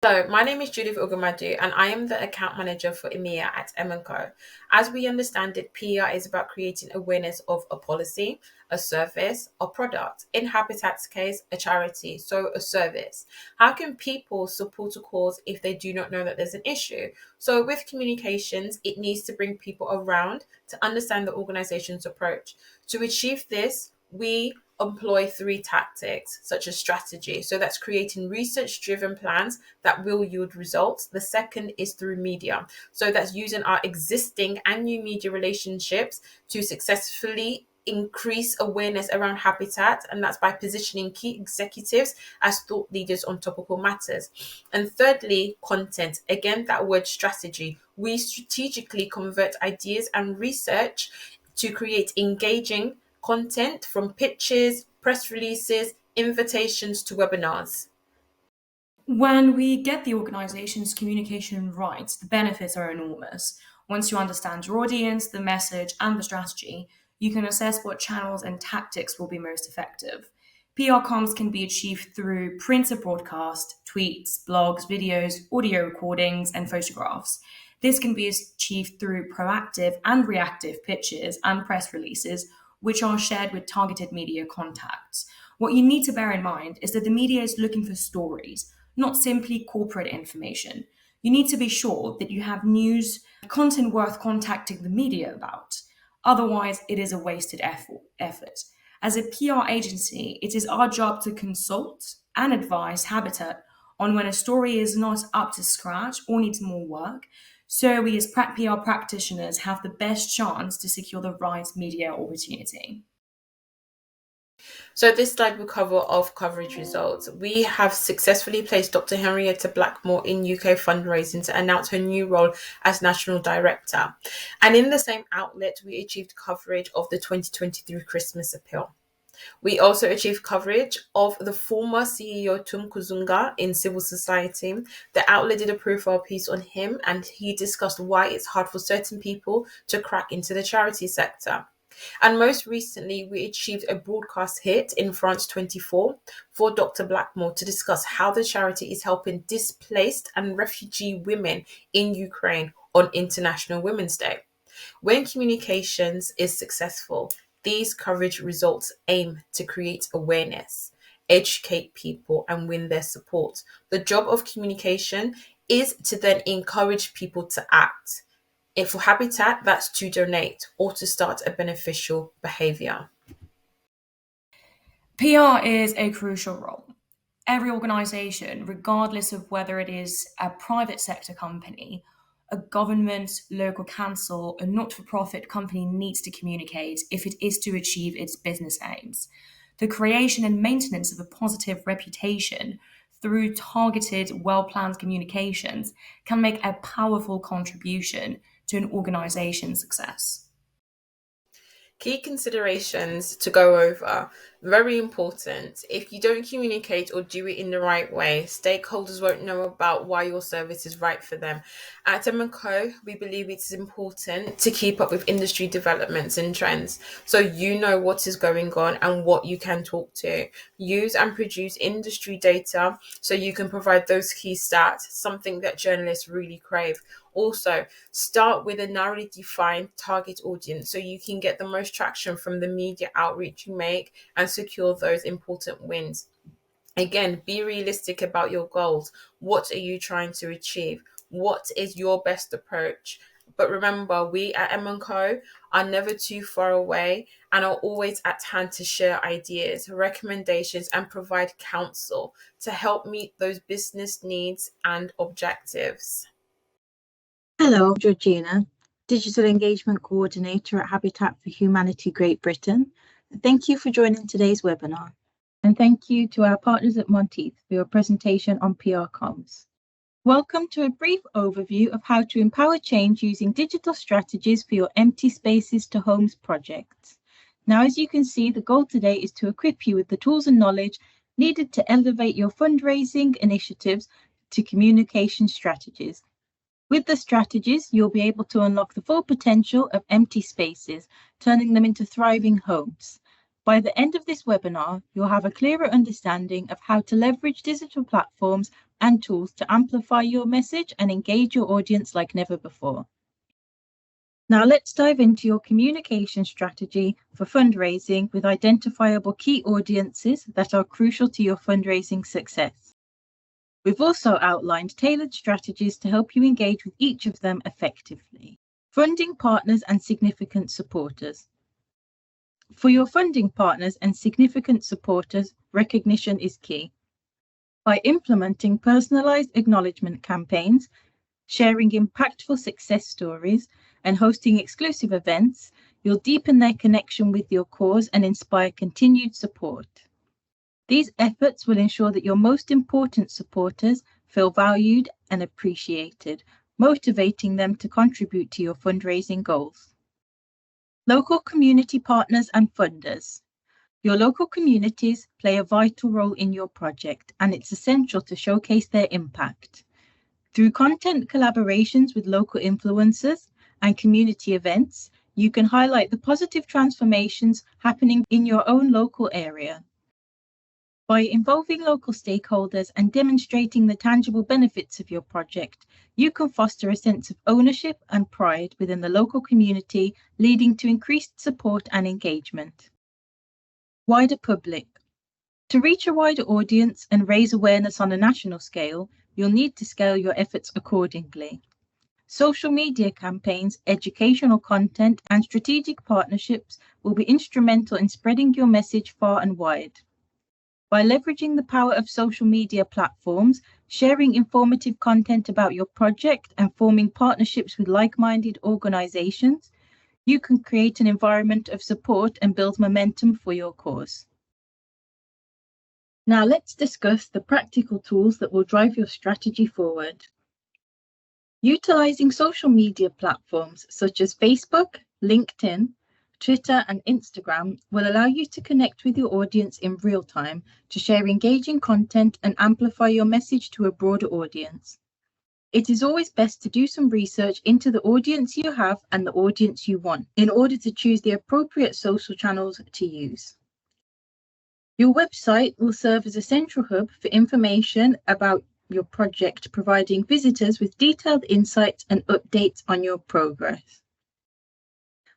Hello, my name is Judith Ogumadu and I am the account manager for EMEA at M&Co. As we understand it, PR is about creating awareness of a policy, a service, a product. In Habitat's case, a charity, so a service. How can people support a cause if they do not know that there's an issue? So with communications, it needs to bring people around to understand the organization's approach. To achieve this, we employ 3 tactics, such as strategy. So that's creating research-driven plans that will yield results. The second is through media. So that's using our existing and new media relationships to successfully increase awareness around Habitat, and that's by positioning key executives as thought leaders on topical matters. And thirdly, content. Again, that word strategy. We strategically convert ideas and research to create engaging content from pitches, press releases, invitations to webinars. When we get the organization's communication right, the benefits are enormous. Once you understand your audience, the message, and the strategy, you can assess what channels and tactics will be most effective. PR comms can be achieved through printed broadcast, tweets, blogs, videos, audio recordings, and photographs. This can be achieved through proactive and reactive pitches and press releases, which are shared with targeted media contacts. What you need to bear in mind is that the media is looking for stories, not simply corporate information. You need to be sure that you have news, content worth contacting the media about. Otherwise, it is a wasted effort. As a PR agency, it is our job to consult and advise Habitat on when a story is not up to scratch or needs more work, so we as PR practitioners have the best chance to secure the right media opportunity. So this slide will cover off coverage results. We have successfully placed Dr. Henrietta Blackmore in UK fundraising to announce her new role as National Director. And in the same outlet, we achieved coverage of the 2023 Christmas Appeal. We also achieved coverage of the former CEO Tum Kuzunga in civil society. The outlet did a profile piece on him and he discussed why it's hard for certain people to crack into the charity sector. And most recently, we achieved a broadcast hit in France 24 for Dr. Blackmore to discuss how the charity is helping displaced and refugee women in Ukraine on International Women's Day. When communications is successful, these coverage results aim to create awareness, educate people, and win their support. The job of communication is to then encourage people to act. If for Habitat, that's to donate or to start a beneficial behaviour. PR is a crucial role. Every organisation, regardless of whether it is a private sector company, a government, local council, a not-for-profit company needs to communicate if it is to achieve its business aims. The creation and maintenance of a positive reputation through targeted, well-planned communications can make a powerful contribution to an organization's success. Key considerations to go over, very important. If you don't communicate or do it in the right way, stakeholders won't know about why your service is right for them. At M&Co, we believe it's important to keep up with industry developments and trends, so you know what is going on and what you can talk to. Use and produce industry data so you can provide those key stats, something that journalists really crave. Also, start with a narrowly defined target audience so you can get the most traction from the media outreach you make and secure those important wins. Again, be realistic about your goals. What are you trying to achieve? What is your best approach? But remember, we at M&Co are never too far away and are always at hand to share ideas, recommendations, and provide counsel to help meet those business needs and objectives. Hello, I'm Georgina, Digital Engagement Coordinator at Habitat for Humanity Great Britain. Thank you for joining today's webinar. And thank you to our partners at Monteith for your presentation on PR comms. Welcome to a brief overview of how to empower change using digital strategies for your empty spaces to homes projects. Now, as you can see, the goal today is to equip you with the tools and knowledge needed to elevate your fundraising initiatives to communication strategies. With the strategies, you'll be able to unlock the full potential of empty spaces, turning them into thriving homes. By the end of this webinar, you'll have a clearer understanding of how to leverage digital platforms and tools to amplify your message and engage your audience like never before. Now let's dive into your communication strategy for fundraising with identifiable key audiences that are crucial to your fundraising success. We've also outlined tailored strategies to help you engage with each of them effectively. Funding partners and significant supporters. For your funding partners and significant supporters, recognition is key. By implementing personalized acknowledgement campaigns, sharing impactful success stories, and hosting exclusive events, you'll deepen their connection with your cause and inspire continued support. These efforts will ensure that your most important supporters feel valued and appreciated, motivating them to contribute to your fundraising goals. Local community partners and funders. Your local communities play a vital role in your project, and it's essential to showcase their impact. Through content collaborations with local influencers and community events, you can highlight the positive transformations happening in your own local area. By involving local stakeholders and demonstrating the tangible benefits of your project, you can foster a sense of ownership and pride within the local community, leading to increased support and engagement. Wider public. To reach a wider audience and raise awareness on a national scale, you'll need to scale your efforts accordingly. Social media campaigns, educational content, and strategic partnerships will be instrumental in spreading your message far and wide. By leveraging the power of social media platforms, sharing informative content about your project, and forming partnerships with like-minded organizations, you can create an environment of support and build momentum for your cause. Now let's discuss the practical tools that will drive your strategy forward. Utilizing social media platforms such as Facebook, LinkedIn, Twitter, and Instagram will allow you to connect with your audience in real time to share engaging content and amplify your message to a broader audience. It is always best to do some research into the audience you have and the audience you want in order to choose the appropriate social channels to use. Your website will serve as a central hub for information about your project, providing visitors with detailed insights and updates on your progress.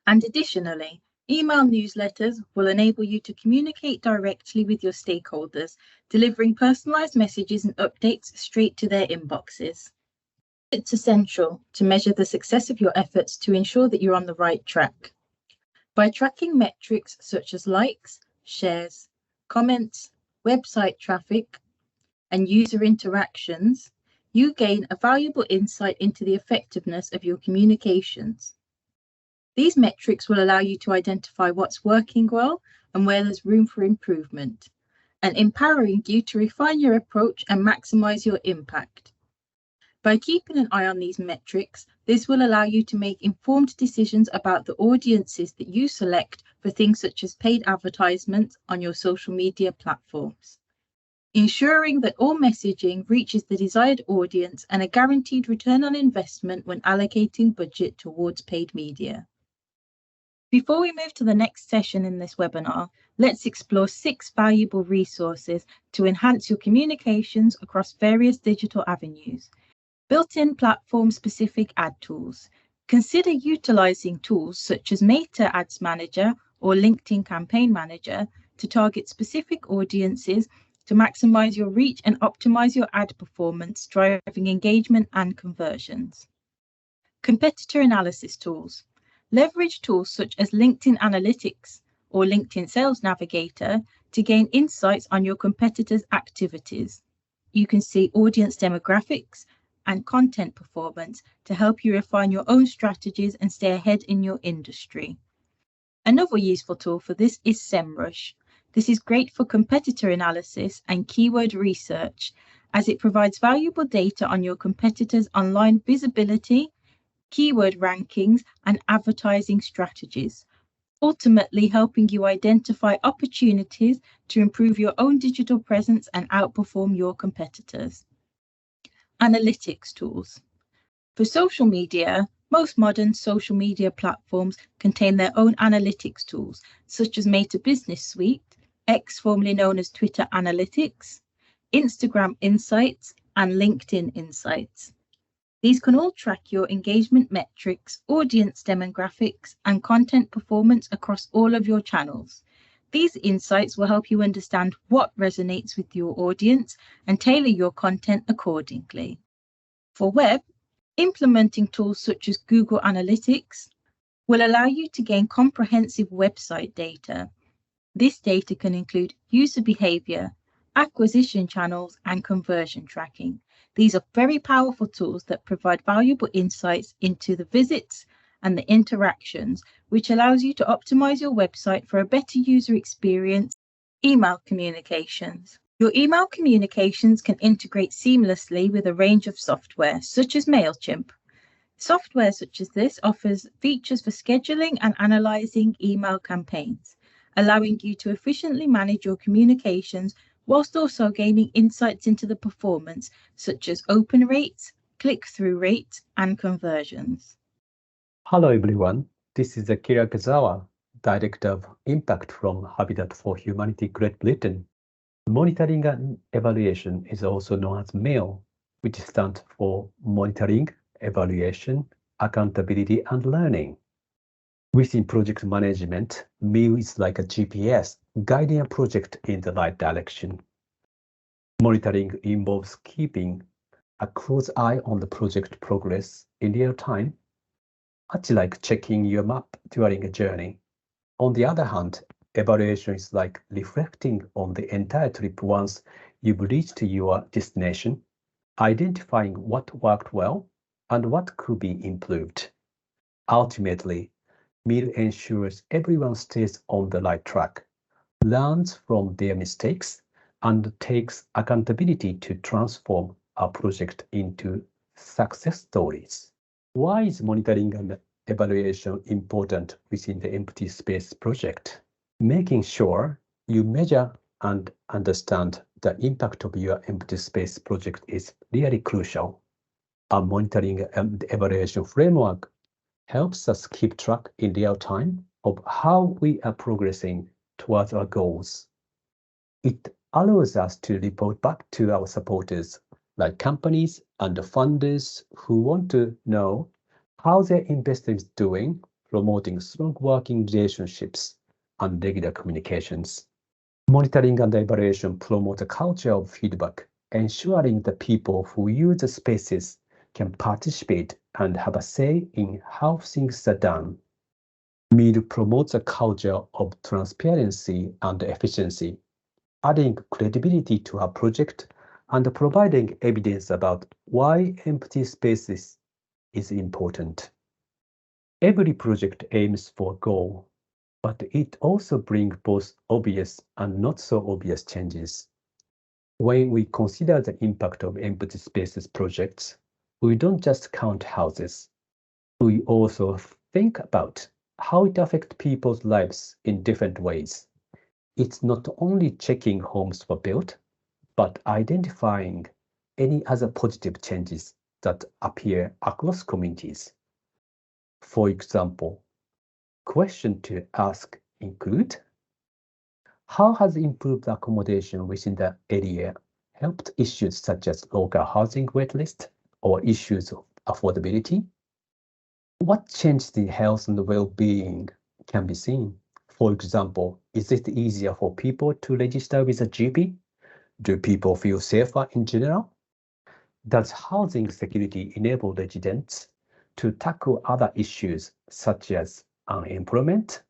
And additionally, email newsletters will enable you to communicate directly with your stakeholders, delivering personalized messages and updates straight to their inboxes. It's essential to measure the success of your efforts to ensure that you're on the right track. By tracking metrics such as likes, shares, comments, website traffic, and user interactions, you gain a valuable insight into the effectiveness of your communications. These metrics will allow you to identify what's working well and where there's room for improvement, and empowering you to refine your approach and maximize your impact. By keeping an eye on these metrics, this will allow you to make informed decisions about the audiences that you select for things such as paid advertisements on your social media platforms, ensuring that all messaging reaches the desired audience and a guaranteed return on investment when allocating budget towards paid media. Before we move to the next session in this webinar, let's explore 6 valuable resources to enhance your communications across various digital avenues. Built-in platform-specific ad tools. Consider utilizing tools such as Meta Ads Manager or LinkedIn Campaign Manager to target specific audiences to maximize your reach and optimize your ad performance, driving engagement and conversions. Competitor analysis tools. Leverage tools such as LinkedIn Analytics or LinkedIn Sales Navigator to gain insights on your competitors' activities. You can see audience demographics and content performance to help you refine your own strategies and stay ahead in your industry. Another useful tool for this is SEMrush. This is great for competitor analysis and keyword research, as it provides valuable data on your competitors' online visibility, keyword rankings, and advertising strategies, ultimately helping you identify opportunities to improve your own digital presence and outperform your competitors. Analytics tools. For social media, most modern social media platforms contain their own analytics tools, such as Meta Business Suite, X formerly known as Twitter Analytics, Instagram Insights, and LinkedIn Insights. These can all track your engagement metrics, audience demographics, and content performance across all of your channels. These insights will help you understand what resonates with your audience and tailor your content accordingly. For web, implementing tools such as Google Analytics will allow you to gain comprehensive website data. This data can include user behavior, acquisition channels, and conversion tracking. These are very powerful tools that provide valuable insights into the visits and the interactions, which allows you to optimize your website for a better user experience. Email communications. Your email communications can integrate seamlessly with a range of software, such as MailChimp. Software such as this offers features for scheduling and analyzing email campaigns, allowing you to efficiently manage your communications whilst also gaining insights into the performance, such as open rates, click-through rates, and conversions. Hello everyone, this is Akira Kazawa, Director of Impact from Habitat for Humanity Great Britain. Monitoring and evaluation is also known as MAEL, which stands for Monitoring, Evaluation, Accountability and Learning. Within project management, MAEL is like a GPS, guiding a project in the right direction. Monitoring involves keeping a close eye on the project progress in real time, much like checking your map during a journey. On the other hand, evaluation is like reflecting on the entire trip once you've reached your destination, identifying what worked well and what could be improved. Ultimately, MAEL ensures everyone stays on the right track, learns from their mistakes, and takes accountability to transform a project into success stories. Why is monitoring and evaluation important within the empty space project? Making sure you measure and understand the impact of your empty space project is really crucial. A monitoring and evaluation framework helps us keep track in real time of how we are progressing towards our goals. It allows us to report back to our supporters, like companies and funders who want to know how their investor is doing, promoting strong working relationships and regular communications. Monitoring and evaluation promote a culture of feedback, ensuring the people who use the spaces can participate and have a say in how things are done. MAEL promotes a culture of transparency and efficiency, adding credibility to our project and providing evidence about why empty spaces is important. Every project aims for a goal, but it also brings both obvious and not so obvious changes. When we consider the impact of empty spaces projects, we don't just count houses. We also think about how it affects people's lives in different ways. It's not only checking homes were built, but identifying any other positive changes that appear across communities. For example, questions to ask include: how has improved accommodation within the area helped issues such as local housing waitlist or issues of affordability? What changed in health and well-being can be seen? For example, is it easier for people to register with a GP? Do people feel safer in general? Does housing security enable residents to tackle other issues such as unemployment.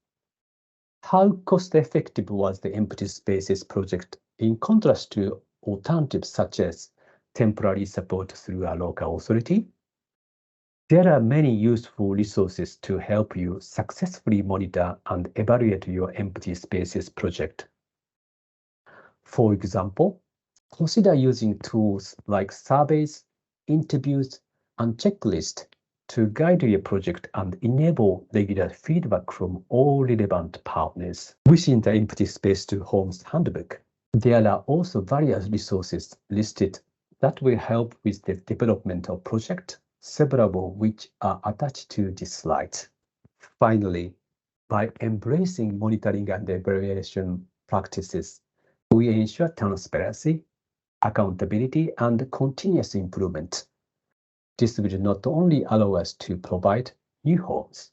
How cost-effective was the empty spaces project in contrast to alternatives such as temporary support through a local authority? There are many useful resources to help you successfully monitor and evaluate your empty spaces project. For example, consider using tools like surveys, interviews, and checklists to guide your project and enable regular feedback from all relevant partners. Within the Empty Space to Homes Handbook, there are also various resources listed that will help with the development of project, several of which are attached to this slide. Finally, by embracing monitoring and evaluation practices, we ensure transparency, accountability, and continuous improvement. This will not only allow us to provide new homes,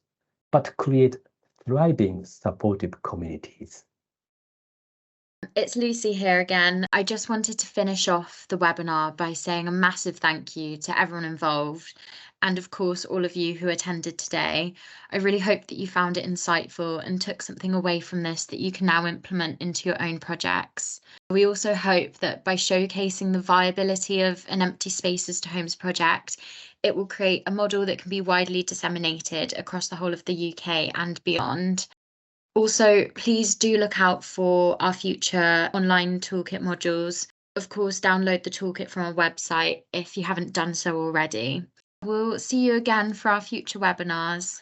but create thriving, supportive communities. It's Lucy here again. I just wanted to finish off the webinar by saying a massive thank you to everyone involved and of course all of you who attended today. I really hope that you found it insightful and took something away from this that you can now implement into your own projects. We also hope that by showcasing the viability of an Empty Spaces to Homes project, it will create a model that can be widely disseminated across the whole of the UK and beyond. Also, please do look out for our future online toolkit modules. Of course, download the toolkit from our website if you haven't done so already. We'll see you again for our future webinars.